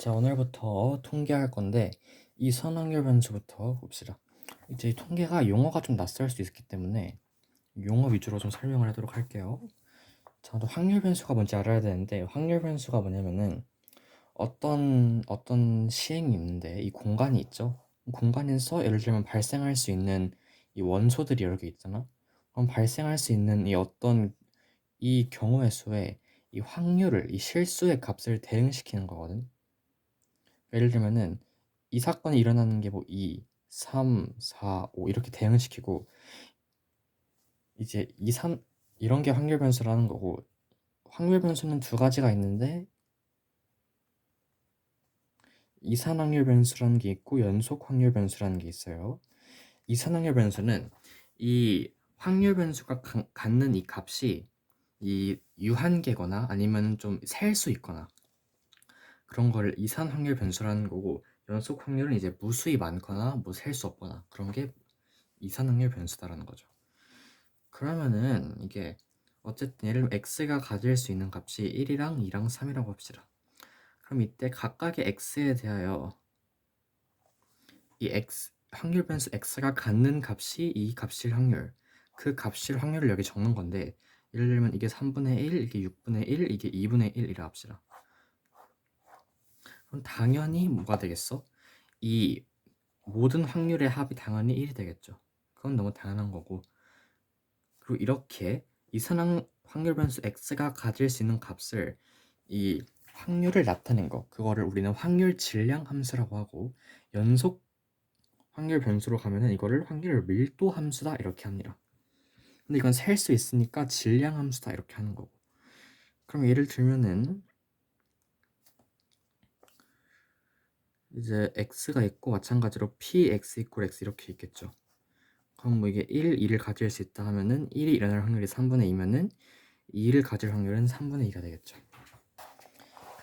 자, 오늘부터 통계할 건데 이 선확률 변수부터 봅시다. 이제 통계가 용어가 좀 낯설 수 있기 때문에 용어 위주로 좀 설명을 하도록 할게요. 자, 또 확률 변수가 뭔지 알아야 되는데 확률 변수가 뭐냐면은 어떤 시행이 있는데 이 공간이 있죠. 공간에서 예를 들면 발생할 수 있는 이 원소들이 여러 개 있잖아. 그럼 발생할 수 있는 이 경우의 수에 이 확률을 이 실수의 값을 대응시키는 거거든. 예를 들면은 이 사건이 일어나는 게 뭐 2, 3, 4, 5 이렇게 대응시키고 이제 2, 3 이런 게 확률 변수라는 거고 확률 변수는 두 가지가 있는데 이산 확률 변수라는 게 있고 연속 확률 변수라는 게 있어요. 이산 확률 변수는 이 확률 변수가 갖는 이 값이 이 유한계거나 아니면 좀 셀 수 있거나 그런 거를 이산 확률 변수라는 거고 연속 확률은 이제 무수히 많거나 뭐 셀 수 없거나 그런 게 이산확률 변수다라는 거죠. 그러면은 이게 어쨌든 예를 들면 x가 가질 수 있는 값이 1이랑 2랑 3이라고 합시다. 그럼 이때 각각의 x에 대하여 이 x 확률 변수 x가 갖는 값이 이 값일 확률, 그 값일 확률을 여기 적는 건데 예를 들면 이게 3분의 1, 이게 6분의 1, 이게 2분의 1이라 합시다. 그럼 당연히 뭐가 되겠어? 이 모든 확률의 합이 당연히 1이 되겠죠. 그건 너무 당연한 거고 그리고 이렇게 이산항 확률 변수 x가 가질 수 있는 값을 이 확률을 나타낸 거 그거를 우리는 확률 질량 함수라고 하고 연속 확률 변수로 가면은 이거를 확률 밀도 함수다 이렇게 합니다. 근데 이건 셀 수 있으니까 질량 함수다 이렇게 하는 거고 그럼 예를 들면은 이제 x가 있고 마찬가지로 px 이퀄 x 이렇게 있겠죠. 그럼 뭐 이게 1, 2를 가질 수 있다 하면은 1이 일어날 확률이 3분의 2면은 2를 가질 확률은 3분의 2가 되겠죠.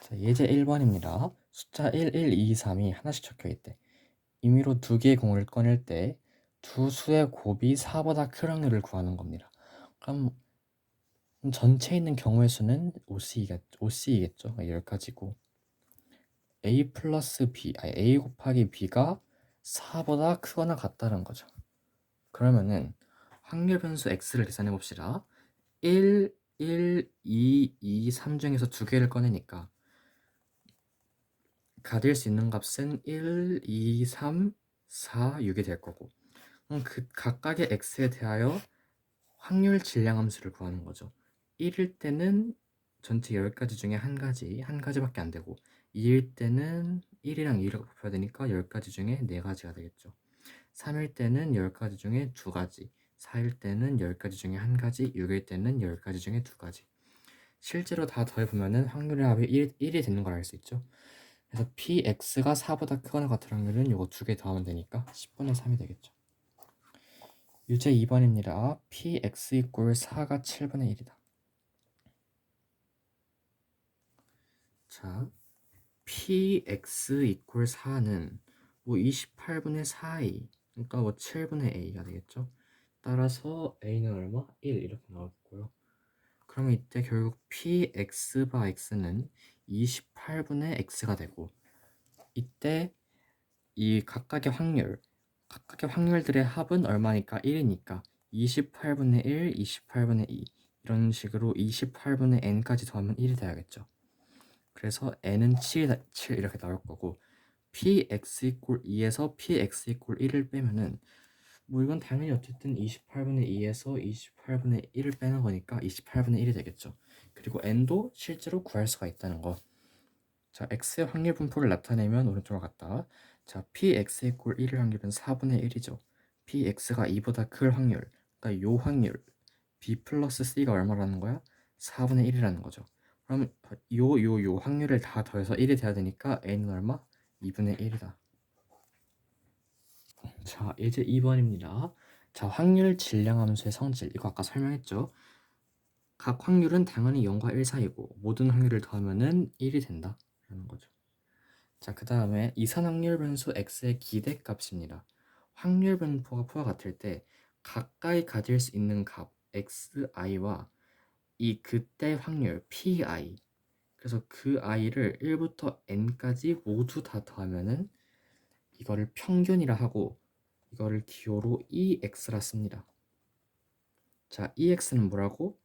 자, 예제 1번입니다. 숫자 1, 1, 2, 3이 하나씩 적혀 있대. 임의로 두 개의 공을 꺼낼 때 두 수의 곱이 4보다 큰 확률을 구하는 겁니다. 그럼 전체에 있는 경우의 수는 OC이겠죠. 10가지고 A 플러스 B, 아니 A 곱하기 B가 4보다 크거나 같다는 거죠. 그러면은 확률 변수 X를 계산해 봅시다. 1, 1, 2, 2, 3 중에서 두 개를 꺼내니까 가질 수 있는 값은 1, 2, 3, 4, 6이 될 거고 그럼 그 각각의 x에 대하여 확률 질량 함수를 구하는 거죠. 1일 때는 전체 10가지 중에 한 가지밖에 안 되고 2일 때는 1이랑 2를 곱해야 되니까 10가지 중에 4가지가 되겠죠. 3일 때는 10가지 중에 2가지 4일 때는 10가지 중에 한 가지 6일 때는 10가지 중에 2가지 실제로 다 더해보면은 확률의 합이 1이 되는 걸 알 수 있죠. 그래서 px가 4보다 크거나 같을 확률은 이거 두 개 더하면 되니까 10분의 3이 되겠죠. 유제 2번입니다. px 이꼴 4가 7분의 1이다. 자, px 이꼴 4는 뭐 28분의 4a 그러니까 뭐 7분의 a가 되겠죠. 따라서 a는 얼마? 1 이렇게 나오겠고요. 그러면 이때 결국 px 바 x는 28분의 x가 되고 이때 이 각각의 확률들의 합은 얼마니까 1이니까 28분의 1, 28분의 2 이런 식으로 28분의 n까지 더하면 1이 돼야겠죠. 그래서 n은 7 이렇게 나올 거고 px 이꼴 2에서 px 이꼴 1을 빼면은 뭐 이건 당연히 어쨌든 28분의 2에서 28분의 1을 빼는 거니까 28분의 1이 되겠죠. 그리고 n도 실제로 구할 수가 있다는 거. 자, x의 확률 분포를 나타내면 오른쪽으로 갔다. 자, px 이꼴 1일 확률은 4분의 1이죠. px가 2보다 클 확률, 그러니까 요 확률 b 플러스 c가 얼마라는 거야? 4분의 1이라는 거죠. 그럼 요 확률을 다 더해서 1이 돼야 되니까 n은 얼마? 2분의 1이다. 자, 이제 2번입니다. 자, 확률 질량 함수의 성질 이거 아까 설명했죠. 각 확률은 당연히 0과 1 사이고 모든 확률을 더하면은 1이 된다 라는 거죠. 자, 그 다음에 이산 확률 변수 x의 기대값입니다. 확률 분포가 포와 같을 때 가까이 가질 수 있는 값 xi와 이 그때 확률 pi 그래서 그 i를 1부터 n까지 모두 다 더하면은 이거를 평균이라 하고 이거를 기호로 EX라 씁니다. 자, EX는 뭐라고?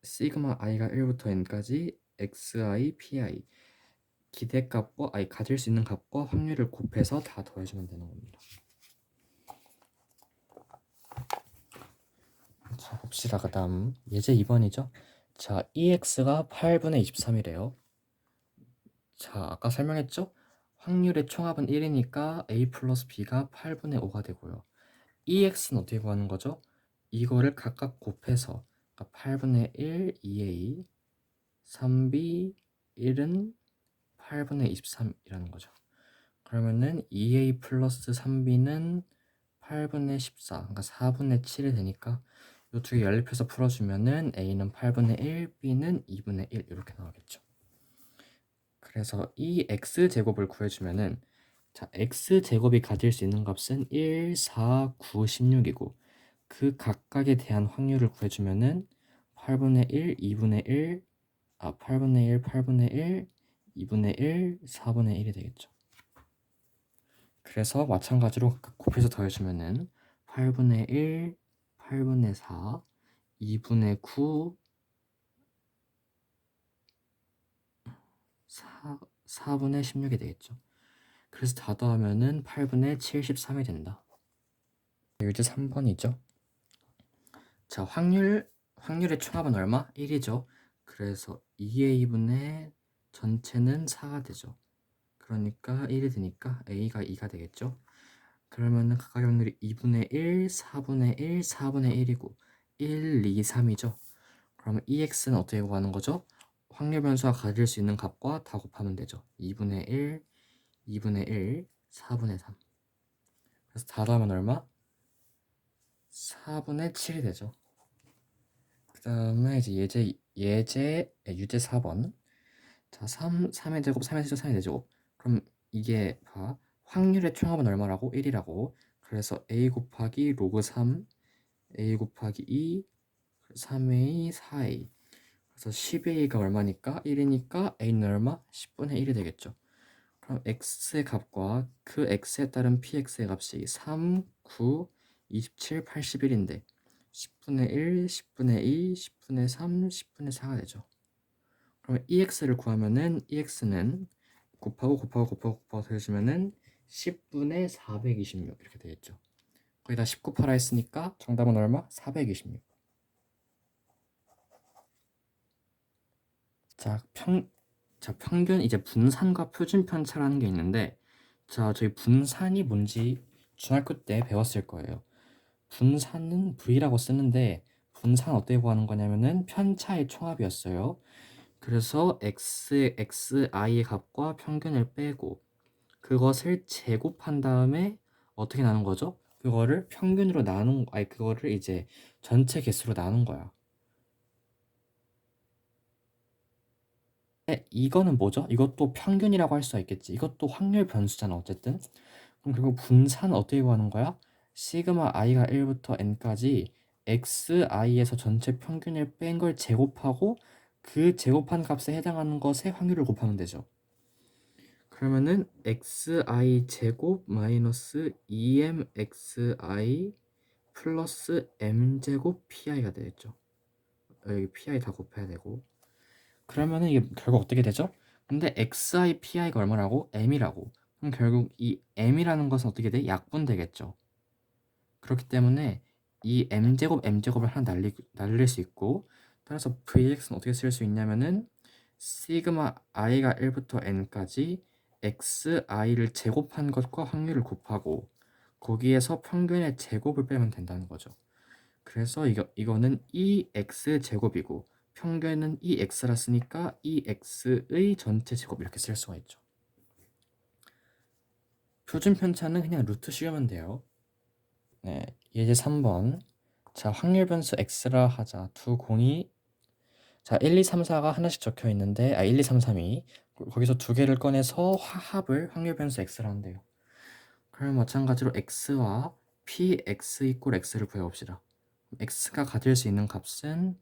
시그마 i가 1부터 n까지 xi, pi 기대값과 가질 수 있는 값과 확률을 곱해서 다 더해주면 되는 겁니다. 자, 봅시다. 그 다음 예제 2번이죠. 자, EX가 8분의 23이래요. 자, 아까 설명했죠? 확률의 총합은 1이니까 A 플러스 B가 8분의 5가 되고요. EX는 어떻게 구하는 거죠? 이거를 각각 곱해서, 그러니까 8분의 1 2A, 3B, 1은 8분의 23이라는 거죠. 그러면은 2A 플러스 3B는 8분의 14, 그러니까 4분의 7이 되니까 이 두 개 연립해서 풀어주면은 A는 8분의 1, B는 2분의 1 이렇게 나오겠죠. 그래서 이 x제곱을 구해주면은 자, x제곱이 가질 수 있는 값은 1, 4, 9, 16이고 그 각각에 대한 확률을 구해주면은 8분의 1, 2분의 1, 8분의 1, 8분의 1, 2분의 1, 4분의 1이 되겠죠. 그래서 마찬가지로 각각 곱해서 더해주면은 8분의 1, 8분의 4, 2분의 9, 4분의 16이 되겠죠. 그래서 다 더하면은 8분의 73이 된다. 유제 3번이죠. 자, 확률의 총합은 얼마? 1이죠. 그래서 2A분의 전체는 4가 되죠. 그러니까 1이 되니까 A가 2가 되겠죠. 그러면은 각각 확률이 2분의 1, 4분의 1, 4분의 1이고 1, 2, 3이죠. 그러면 EX는 어떻게 구하는 거죠? 확률 변수가 가질 수 있는 값과 다 곱하면 되죠. 2분의 1, 2분의 1, 4분의 3. 그래서 다 더하면 얼마? 4분의 7이 되죠. 그 다음에 이제 유제 4번. 자, 3의 제곱, 3의 제곱, 3의 제곱. 그럼 이게 확률의 총합은 얼마라고? 1이라고. 그래서 a 곱하기 로그 3, a 곱하기 2, 3a, 4a. 그래서 10a가 얼마니까? 1이니까 a는 얼마? 10분의 1이 되겠죠. 그럼 x의 값과 그 x에 따른 px의 값이 3, 9, 27, 81인데 10분의 1, 10분의 2, 10분의 3, 10분의 4가 되죠. 그럼 ex를 구하면은 ex는 곱하고 더해주면은 10분의 426 이렇게 되겠죠. 거기다 10 곱하라 했으니까 정답은 얼마? 426. 자, 평균 이제 분산과 표준 편차라는 게 있는데 자, 저희 분산이 뭔지 중학교 때 배웠을 거예요. 분산은 V라고 쓰는데 분산 어떻게 구하는 거냐면은 편차의 총합이었어요. 그래서 xi의 값과 평균을 빼고 그것을 제곱한 다음에 어떻게 나눈 거죠? 그거를 평균으로 그거를 이제 전체 개수로 나눈 거야. 이거는 뭐죠? 이것도 평균이라고 할 수가 있겠지. 이것도 확률 변수잖아, 어쨌든. 그럼 결국 분산은 어떻게 구하는 거야? 시그마 i가 1부터 n까지 xi에서 전체 평균을 뺀 걸 제곱하고 그 제곱한 값에 해당하는 것의 확률을 곱하면 되죠. 그러면은 xi 제곱 마이너스 2mxi 플러스 m제곱 pi가 되겠죠. 여기 pi 다 곱해야 되고. 그러면은 이게 결국 어떻게 되죠? 근데 xi pi가 얼마라고? m이라고. 그럼 결국 이 m이라는 것은 어떻게 돼? 약분되겠죠. 그렇기 때문에 이 m제곱을 하나 날릴 수 있고 따라서 vx는 어떻게 쓸 수 있냐면은 시그마 i가 1부터 n까지 xi를 제곱한 것과 확률을 곱하고 거기에서 평균의 제곱을 빼면 된다는 거죠. 그래서 이거는 2x 제곱이고 평균은 2x라 쓰니까 2x의 전체 제곱 이렇게 쓸 수가 있죠. 표준 편차는 그냥 루트 씌우면 돼요. 네, 예제 3번. 자, 확률 변수 x라 하자. 두 공이 자, 1, 2, 3, 4가 하나씩 적혀 있는데 1, 2, 3, 3이 거기서 두 개를 꺼내서 화합을 확률 변수 x라 한대요. 그럼 마찬가지로 x와 px 이꼴 x를 구해봅시다. x가 가질 수 있는 값은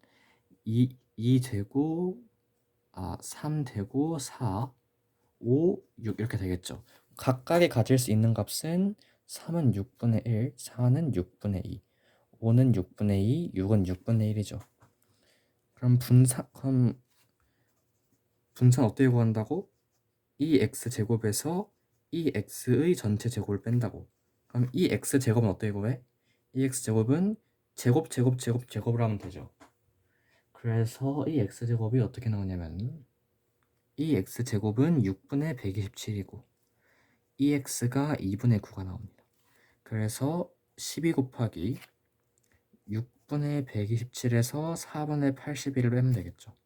2제곱 3 되고 4, 5, 6 이렇게 되겠죠. 각각이 가질 수 있는 값은 3은 6분의 1, 4는 6분의 2, 5는 6분의 2, 6은 6분의 1이죠. 그럼 분산 어떻게 구한다고? 2x 제곱에서 2x의 전체 제곱을 뺀다고. 그럼 2x 제곱은 어떻게 구해? 2x 제곱은 제곱을 하면 되죠. 그래서 이 x 제곱이 어떻게 나오냐면 이 x 제곱은 6분의 127이고 이 x가 2분의 9가 나옵니다. 그래서 12 곱하기 6분의 127에서 4분의 81을 빼면 되겠죠.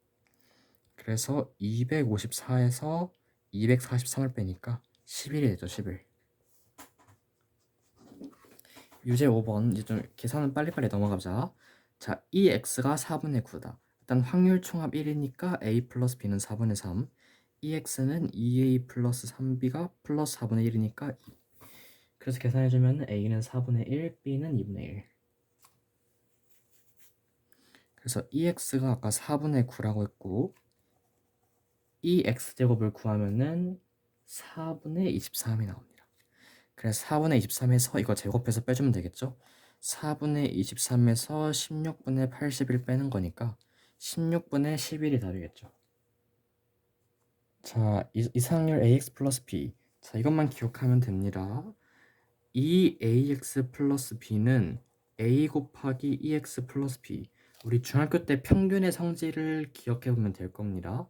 그래서 254에서 243을 빼니까 11이 되죠. 11. 유제 5번 이제 좀 계산은 빨리빨리 넘어가자. 자, 이 x가 4분의 9다. 일단 확률 총합 1이니까 a 플러스 b는 4분의 3. 이 x는 2a 플러스 3b가 플러스 4분의 1이니까 2. 그래서 계산해주면 a는 4분의 1, b는 2분의 1. 그래서 이 x가 아까 4분의 9라고 했고 이 x제곱을 구하면은 4분의 23이 나옵니다. 그래서 4분의 23에서 이거 제곱해서 빼주면 되겠죠? 4분의 23에서 16분의 81 빼는 거니까 16분의 11이 답이겠죠. 자, 이상률 ax 플러스 b. 자, 이것만 기억하면 됩니다. 이 ax 플러스 b는 a 곱하기 2x 플러스 b. 우리 중학교 때 평균의 성질을 기억해 보면 될 겁니다.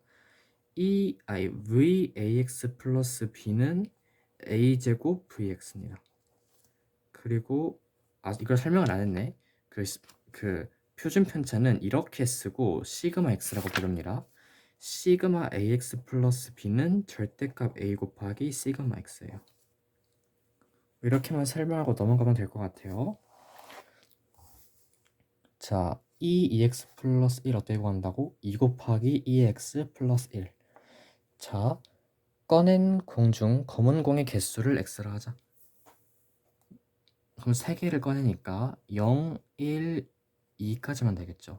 vax 플러스 b는 a제곱 vx입니다. 그리고 이걸 설명을 안 했네. 그 표준 편차는 이렇게 쓰고 시그마 x라고 부릅니다. 시그마 ax 플러스 b는 절대값 a 곱하기 시그마 x예요. 이렇게만 설명하고 넘어가면 될 것 같아요. 자, 2x 플러스 1 어떻게 구한다고? 2 곱하기 2x 플러스 1. 자, 꺼낸 공 중 검은 공의 개수를 x라 하자. 그럼 3개를 꺼내니까 0, 1, 2까지만 되겠죠.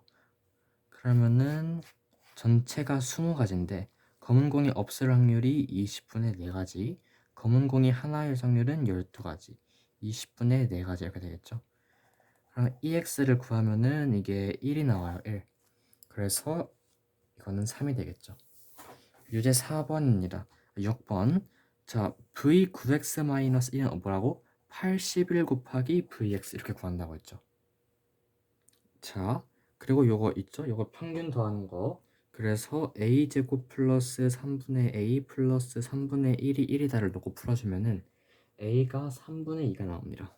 그러면은 전체가 20가지인데 검은 공이 없을 확률이 20분의 4가지, 검은 공이 하나일 확률은 12가지, 20분의 4가지 이렇게 되겠죠. 그럼 EX를 구하면은 이게 1이 나와요. 1. 그래서 이거는 3이 되겠죠. 유제 4번입니다. 6번. 자, V9X-1은 뭐라고? 81 곱하기 VX 이렇게 구한다고 했죠. 자, 그리고 요거 있죠? 요거 평균 더하는 거. 그래서 a제곱 플러스 3분의 a 플러스 3분의 1이 1이다를 놓고 풀어주면은 a가 3분의 2가 나옵니다.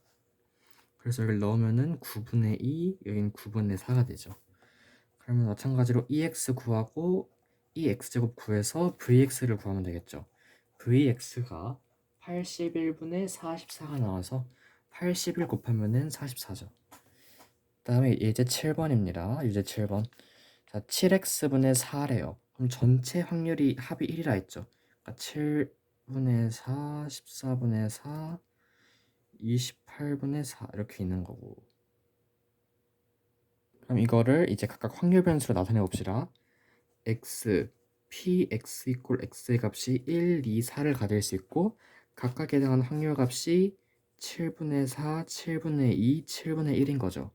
그래서 여기를 넣으면은 9분의 2, 여기는 9분의 4가 되죠. 그러면 마찬가지로 EX 구하고 EX제곱 구해서 VX를 구하면 되겠죠. VX가 81분의 44가 나와서 81 곱하면은 44죠. 다음에 예제 7번입니다. 유제 7번. 자, 7x분의 4래요. 그럼 전체 확률이 합이 1이라 했죠. 그러니까 7분의 4, 14분의 4, 28분의 4 이렇게 있는 거고. 그럼 이거를 이제 각각 확률 변수로 나타내 봅시다. x, px 이꼴 x의 값이 1, 2, 4를 가질 수 있고 각각에 대한 확률 값이 7분의 4, 7분의 2, 7분의 1인 거죠.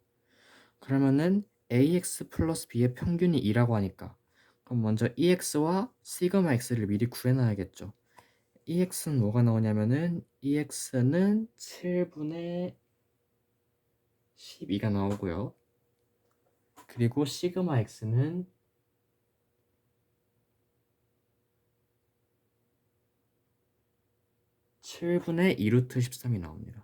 그러면은 ax 플러스 b의 평균이 2라고 하니까 그럼 먼저 ex와 시그마 x를 미리 구해놔야겠죠. ex는 뭐가 나오냐면은 ex는 7분의 12가 나오고요. 그리고 시그마 x는 7분의 2루트 13이 나옵니다.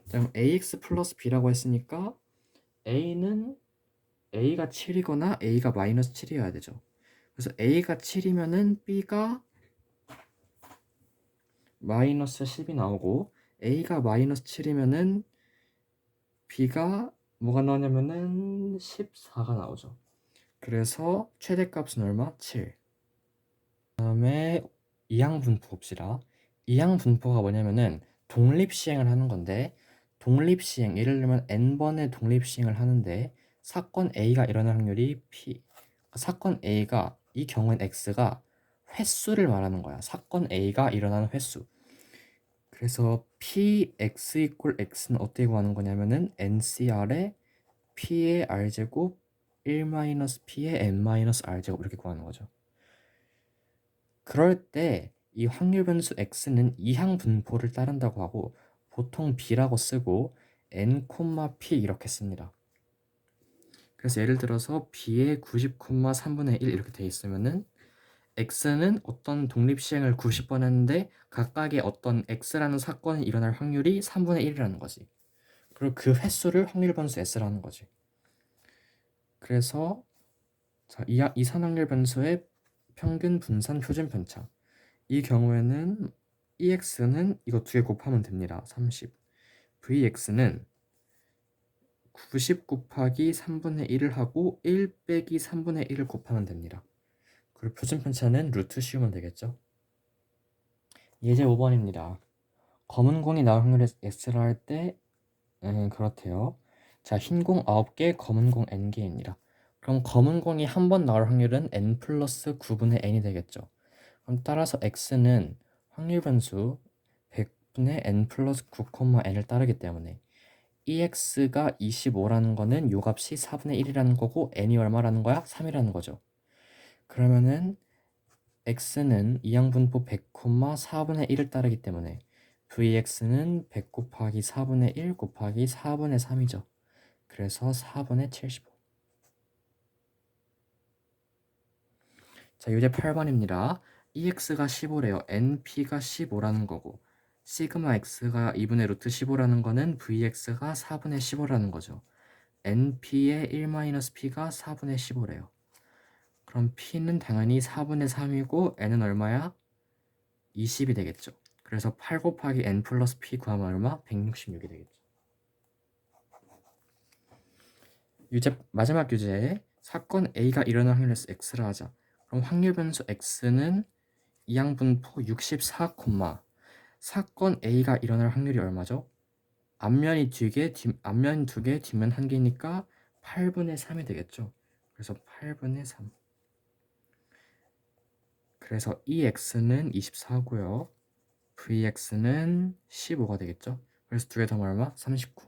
그럼 ax 플러스 b라고 했으니까 a가 7이거나 a가 마이너스 7이어야 되죠. 그래서 a가 7이면은 b가 마이너스 10이 나오고 a가 마이너스 7이면은 b가 뭐가 나오냐면은 14가 나오죠. 그래서 최대값은 얼마? 7. 그다음에 이항분포 봅시다. 이항분포가 뭐냐면은 독립시행을 하는 건데 독립시행, 예를 들면 n번의 독립시행을 하는데 사건 A가 일어날 확률이 P. 사건 A가 이 경우엔 X가 횟수를 말하는 거야. 사건 A가 일어나는 횟수. 그래서 Px 이퀄 X는 어떻게 구하는 거냐면은 NCR의 P의 R제곱 1-P의 N-R제곱 이렇게 구하는 거죠. 그럴 때 이 확률 변수 X는 이항 분포를 따른다고 하고 보통 B라고 쓰고 N, P 이렇게 씁니다. 그래서 예를 들어서 B의 90,3분의 1 이렇게 돼 있으면은 X는 어떤 독립시행을 90번 했는데 각각의 어떤 X라는 사건이 일어날 확률이 3분의 1이라는 거지. 그리고 그 횟수를 확률 변수 S라는 거지. 그래서 자, 이산확률 변수의 평균 분산 표준 편차. 이 경우에는 EX는 이거 두 개 곱하면 됩니다. 30. VX는 90 곱하기 3분의 1을 하고 1 빼기 3분의 1을 곱하면 됩니다. 그리고 표준 편차는 루트 씌우면 되겠죠. 예제 5번입니다. 검은 공이 나올 확률을 X라 할 때 그렇대요. 자, 흰 공 9개, 검은 공 N개입니다. 그럼 검은 공이 한 번 나올 확률은 N 플러스 9분의 N이 되겠죠. 그럼 따라서 X는 확률 변수 100분의 N 플러스 9, N을 따르기 때문에 EX가 25라는 거는 요 값이 4분의 1이라는 거고 N이 얼마라는 거야? 3이라는 거죠. 그러면은 X는 이항분포 100, 4분의 1을 따르기 때문에 VX는 100 곱하기 4분의 1 곱하기 4분의 3이죠. 그래서 4분의 75. 자, 유제 8번입니다. EX가 15래요. NP가 15라는 거고 시그마 X가 2분의 루트 15라는 거는 VX가 4분의 15라는 거죠. NP의 1-P가 4분의 15래요. 그럼 P는 당연히 4분의 3이고 N은 얼마야? 20이 되겠죠. 그래서 8 곱하기 N 플러스 P 구하면 얼마? 166이 되겠죠. 마지막 유제 사건 A가 일어날 확률을 X라 하자. 그럼 확률 변수 X는 이항분포 64, 사건 A가 일어날 확률이 얼마죠? 앞면이 2개, 앞면 2개, 뒷면 1개니까 8분의 3이 되겠죠. 그래서 8분의 3. 그래서 EX는 24고요. VX는 15가 되겠죠. 그래서 두 개 더하면 얼마? 39.